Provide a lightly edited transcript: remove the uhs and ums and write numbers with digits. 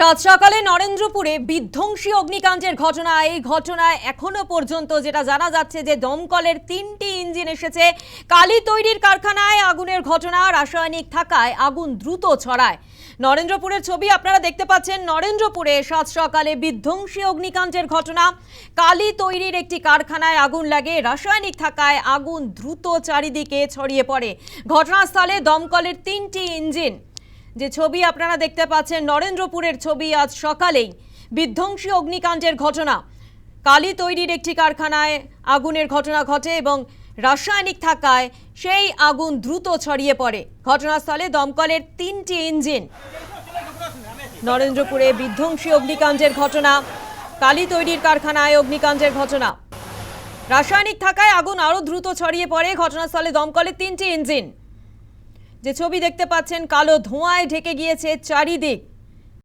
সাত সকালে নরেন্দ্রপুরে বিধ্বংসী অগ্নিকাণ্ডের ঘটনা। এই ঘটনায় এখনো পর্যন্ত যেটা জানা যাচ্ছে যে দমকলের 3টি ইঞ্জিন এসেছে। কালি তৈরির কারখানায় আগুনের ঘটনা, রাসায়নিক থাকায় আগুন দ্রুত ছড়ায়। নরেন্দ্রপুরের ছবি আপনারা দেখতে পাচ্ছেন। নরেন্দ্রপুরে সাত সকালে বিধ্বংসী অগ্নিকাণ্ডের ঘটনা। কালি তৈরির একটি কারখানায় আগুন লাগে, রাসায়নিক থাকায় আগুন দ্রুত চারিদিকে ছড়িয়ে পড়ে। ঘটনাস্থলে দমকলের 3টি ইঞ্জিন। যে ছবি আপনারা দেখতে পাচ্ছেন নরেন্দ্রপুরের ছবি, আজ সকালেই বিধ্বংসী অগ্নিকাণ্ডের ঘটনা। কালি তৈরির একটি কারখানায় আগুনের ঘটনা ঘটে এবং রাসায়নিক থাকায় সেই আগুন দ্রুত ছড়িয়ে পড়ে। ঘটনাস্থলে দমকলের 3টি ইঞ্জিন। নরেন্দ্রপুরে বিধ্বংসী অগ্নিকাণ্ডের ঘটনা, কালি তৈরির কারখানায় অগ্নিকাণ্ডের ঘটনা। রাসায়নিক থাকায় আগুন আরো দ্রুত ছড়িয়ে পড়ে। ঘটনাস্থলে দমকলের 3টি ইঞ্জিন। যে ছবি দেখতে পাচ্ছেন, কালো ধোঁয়ায় ঢেকে গিয়েছে চারিদিক।